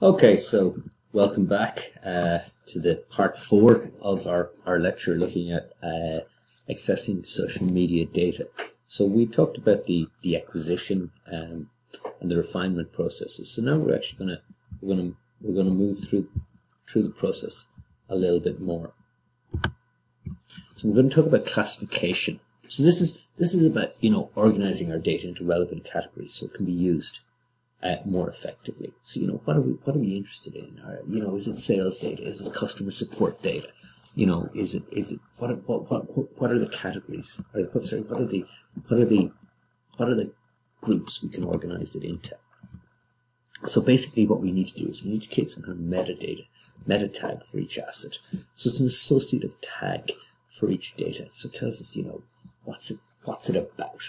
Okay, so welcome back to the part 4 of our lecture looking at accessing social media data. So we talked about the acquisition and the refinement processes. So now we're actually gonna move through the process a little bit more. So we're going to talk about classification. So this is about organizing our data into relevant categories so it can be used more effectively. So what are we interested in? Is it sales data? Is it customer support data? Is it what are the categories? Or what are the groups we can organize it into? So basically what we need to do is we need to create some kind of meta tag for each asset. So it's an associative tag for each data. So it tells us, what's it about?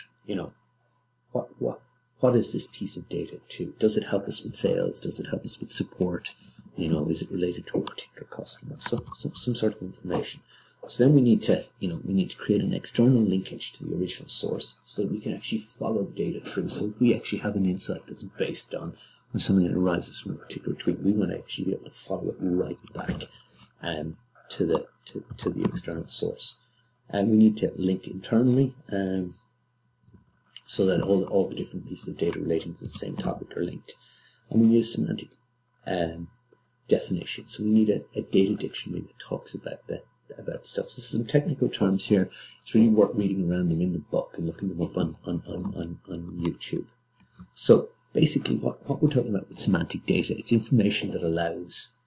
What is this piece of data to? Does it help us with sales? Does it help us with support? Is it related to a particular customer? Some sort of information. So then we need to create an external linkage to the original source so that we can actually follow the data through. So if we actually have an insight that's based on something that arises from a particular tweet, we want to actually be able to follow it right back to the external source. And we need to link internally so that all the different pieces of data relating to the same topic are linked. And we use semantic definition. So we need a data dictionary that talks about stuff. So some technical terms here. It's really worth reading around them in the book and looking them up on YouTube. So basically what we're talking about with semantic data, it's information that allows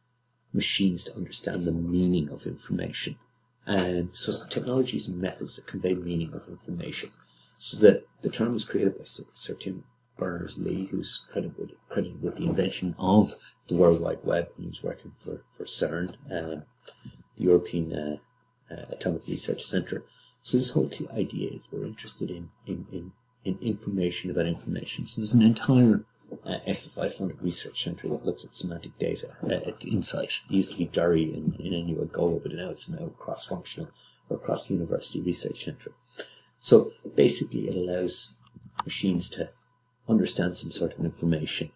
machines to understand the meaning of information. So it's technologies and methods that convey meaning of information. So the term was created by Sir Tim Berners-Lee, who's credited with the invention of the World Wide Web when he was working for CERN, the European Atomic Research Centre. So this whole idea is we're interested in information about information. So there's an entire SFI-funded research centre that looks at semantic data. It's Insight. It used to be Derry in Angola, but now it's cross-functional or cross-university research centre. So basically it allows machines to understand some sort of information.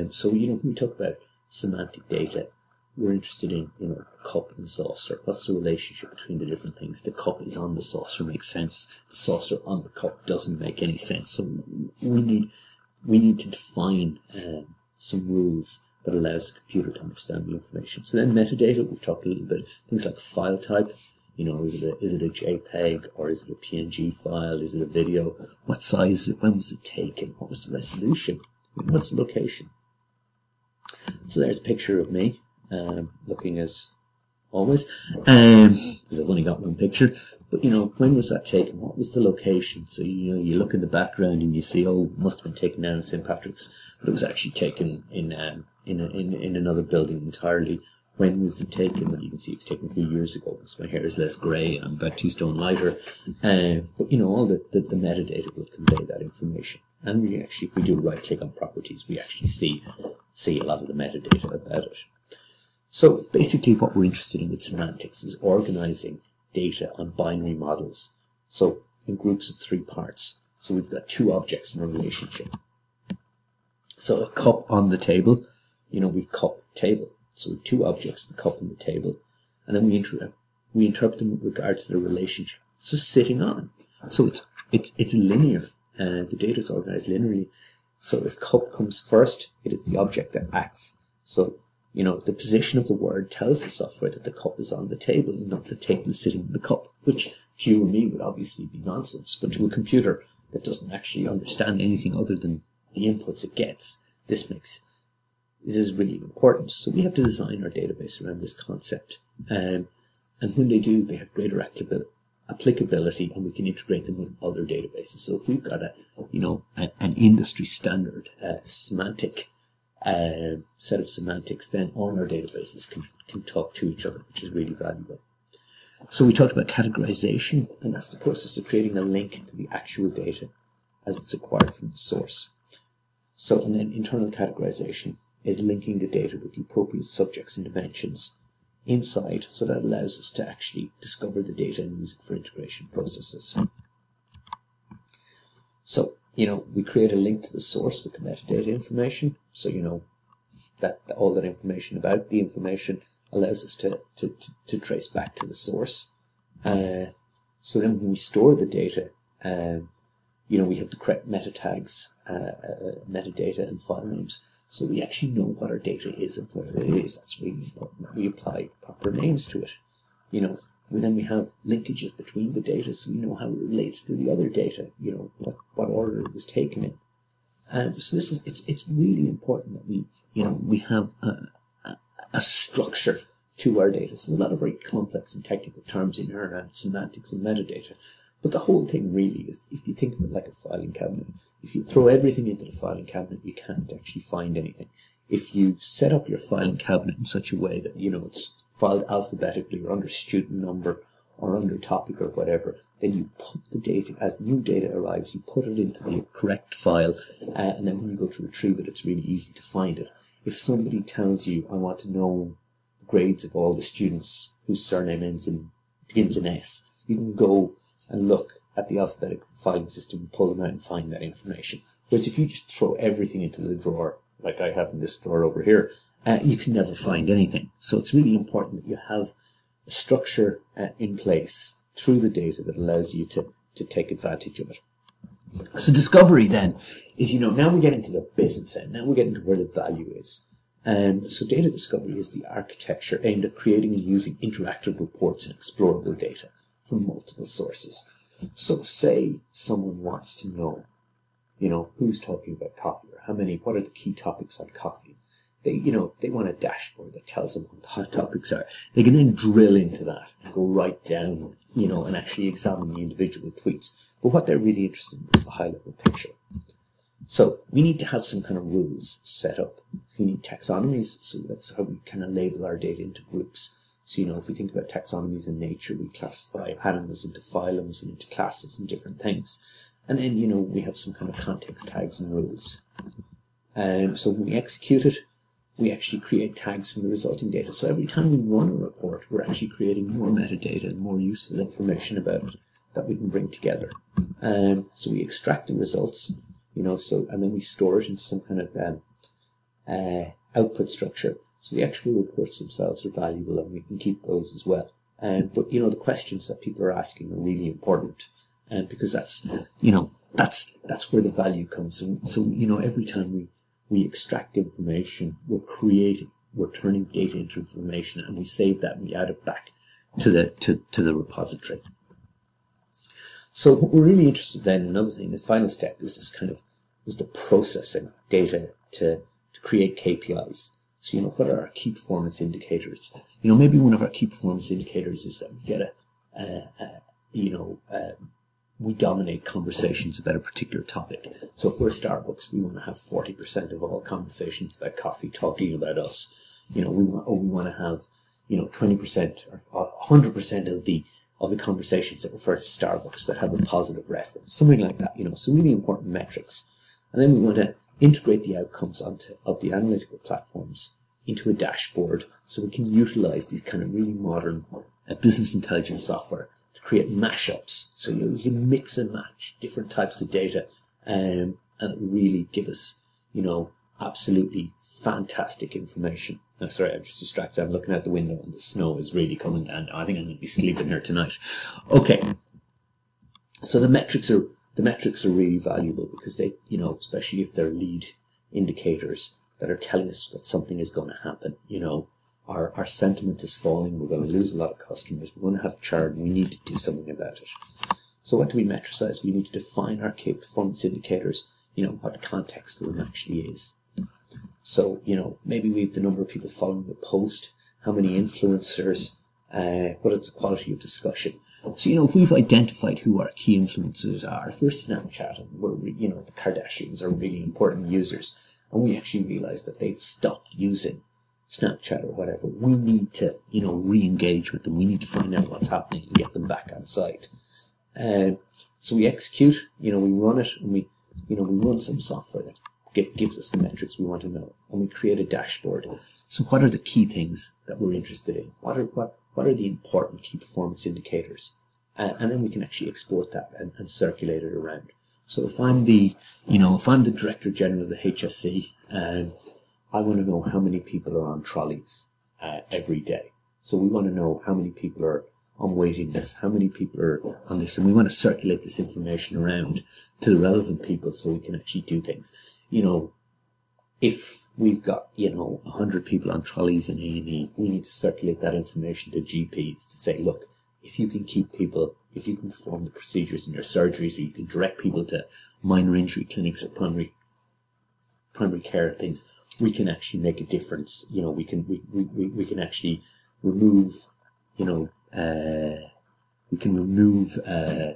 So when we talk about semantic data, we're interested in the cup and saucer. What's the relationship between the different things? The cup is on the saucer makes sense. The saucer on the cup doesn't make any sense. So we need to define some rules that allows the computer to understand the information. So then metadata, we've talked a little bit, things like file type. Is it a JPEG or is it a PNG file? Is it a video? What size is it? When was it taken? What was the resolution? What's the location? So there's a picture of me looking as always, because I've only got one picture. But when was that taken? What was the location? So you look in the background and you see, it must have been taken down in St. Patrick's, but it was actually taken in another building entirely. When was it taken? Well, you can see it was taken a few years ago because my hair is less grey and I'm about 2 stone lighter. But all the metadata will convey that information. And we actually, if we do right click on properties, we actually see a lot of the metadata about it. So basically what we're interested in with semantics is organizing data on binary models. So in groups of 3 parts. So we've got 2 objects in a relationship. So a cup on the table, we've cup table. So we have 2 objects, the cup and the table, and then we interpret them with regard to the relationship. So sitting on. So it's linear, and the data is organized linearly. So if cup comes first, it is the object that acts. So the position of the word tells the software that the cup is on the table, and not the table is sitting on the cup, which to you or me would obviously be nonsense. But to a computer that doesn't actually understand anything other than the inputs it gets, this is really important. So we have to design our database around this concept. And when they do, they have greater applicability, and we can integrate them with other databases. So if we've got an industry standard semantic set of semantics, then all our databases can talk to each other, which is really valuable. So we talked about categorization, and that's the process of creating a link to the actual data as it's acquired from the source. So, and then internal categorization is linking the data with the appropriate subjects and dimensions inside, so that allows us to actually discover the data and use it for integration processes. So, we create a link to the source with the metadata information. So, all that information about the information allows us to trace back to the source. So then when we store the data, we have the correct meta tags, metadata and file names. So we actually know what our data is and what it is. That's really important. We apply proper names to it. Then we have linkages between the data, so we know how it relates to the other data, what order it was taken in. So it's really important that we have a structure to our data. So there's a lot of very complex and technical terms in here around semantics and metadata. But the whole thing really is, if you think of it like a filing cabinet, if you throw everything into the filing cabinet, you can't actually find anything. If you set up your filing cabinet in such a way that, it's filed alphabetically or under student number or under topic or whatever, then you put the data, as new data arrives, you put it into the correct file, and then when you go to retrieve it, it's really easy to find it. If somebody tells you, I want to know the grades of all the students whose surname begins in S, you can go and look at the alphabetic filing system and pull them out and find that information. Whereas if you just throw everything into the drawer, like I have in this drawer over here, you can never find anything. So it's really important that you have a structure in place through the data that allows you to take advantage of it. So discovery then is, now we get into the business end. Now we get into where the value is. So data discovery is the architecture aimed at creating and using interactive reports and explorable data from multiple sources. So say someone wants to know, who's talking about coffee, or what are the key topics on coffee. They want a dashboard that tells them what the hot topics are. They can then drill into that and go right down, and actually examine the individual tweets. But what they're really interested in is the high-level picture. So we need to have some kind of rules set up. We need taxonomies, so that's how we kind of label our data into groups. So, if we think about taxonomies in nature, we classify animals into phylums and into classes and different things. And then, we have some kind of context tags and rules. So when we execute it, we actually create tags from the resulting data. So every time we run a report, we're actually creating more metadata and more useful information about it that we can bring together. So we extract the results, and then we store it into some kind of output structure. So the actual reports themselves are valuable, and we can keep those as well. But the questions that people are asking are really important, because that's where the value comes. So every time we extract information, we're turning data into information, and we save that and we add it back to the repository. So what we're really interested then, another thing, the final step is the processing data to create KPIs. So, what are our key performance indicators? Maybe one of our key performance indicators is that we get we dominate conversations about a particular topic. So if we're Starbucks, we want to have 40% of all conversations about coffee talking about us. We want to have, 20% or 100% of the conversations that refer to Starbucks that have a positive reference, something like that. So really important metrics. And then we want to integrate the outcomes of the analytical platforms into a dashboard, so we can utilize these kind of really modern business intelligence software to create mashups. So we can mix and match different types of data, and it will really give us, absolutely fantastic information. Oh, sorry, I'm just distracted. I'm looking out the window and the snow is really coming down now. I think I'm going to be sleeping here tonight. Okay, so the metrics are really valuable because they, especially if they're lead indicators that are telling us that something is going to happen. Our sentiment is falling, we're going to lose a lot of customers, we're going to have churn, we need to do something about it. So what do we metricize? We need to define our key performance indicators, what the context of them actually is. So, maybe we have the number of people following the post, how many influencers, what is the quality of discussion. So, if we've identified who our key influencers are, if we're Snapchat and we're, the Kardashians are really important users, and we actually realize that they've stopped using Snapchat or whatever, we need to, re-engage with them. We need to find out what's happening and get them back on site. So we execute, we run it, and we run some software that gives us the metrics we want to know, and we create a dashboard. So what are the key things that we're interested in? What are the important key performance indicators? And then we can actually export that and circulate it around. So if I'm the, if I'm the Director General of the HSC, I want to know how many people are on trolleys every day. So we want to know how many people are on waiting lists, how many people are on this, and we want to circulate this information around to the relevant people so we can actually do things. If we've got, 100 people on trolleys in A&E, we need to circulate that information to GPs to say, look, if you can keep people, if you can perform the procedures in your surgeries, or you can direct people to minor injury clinics or primary care things, we can actually make a difference. We can actually remove, we can remove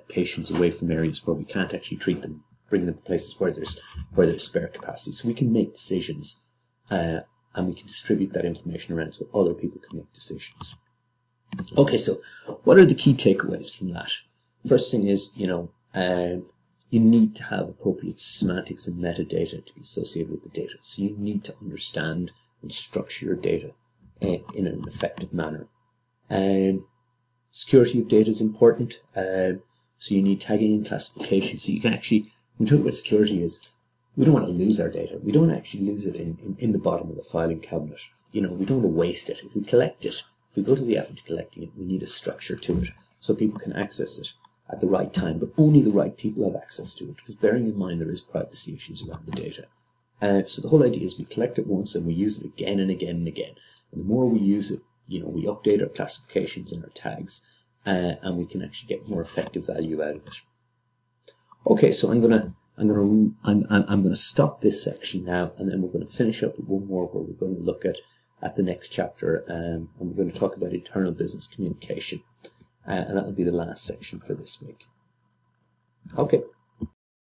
patients away from areas where we can't actually treat them, bring them to places where there's spare capacity. So we can make decisions, and we can distribute that information around so other people can make decisions. Okay, so what are the key takeaways from that? First thing is, you need to have appropriate semantics and metadata to be associated with the data. So you need to understand and structure your data in an effective manner. Security of data is important. So you need tagging and classification. So you can actually, when we talk about security, is we don't want to lose our data. We don't actually lose it in the bottom of the filing cabinet. We don't want to waste it. If we collect it, if we go to the effort of collecting it, we need a structure to it so people can access it at the right time, but only the right people have access to it, because bearing in mind there is privacy issues around the data. So the whole idea is we collect it once and we use it again and again and again. And the more we use it, we update our classifications and our tags, and we can actually get more effective value out of it. Okay, so I'm gonna stop this section now, and then we're going to finish up with one more where we're going to look at the next chapter, and we're going to talk about internal business communication, and that will be the last section for this week. Okay.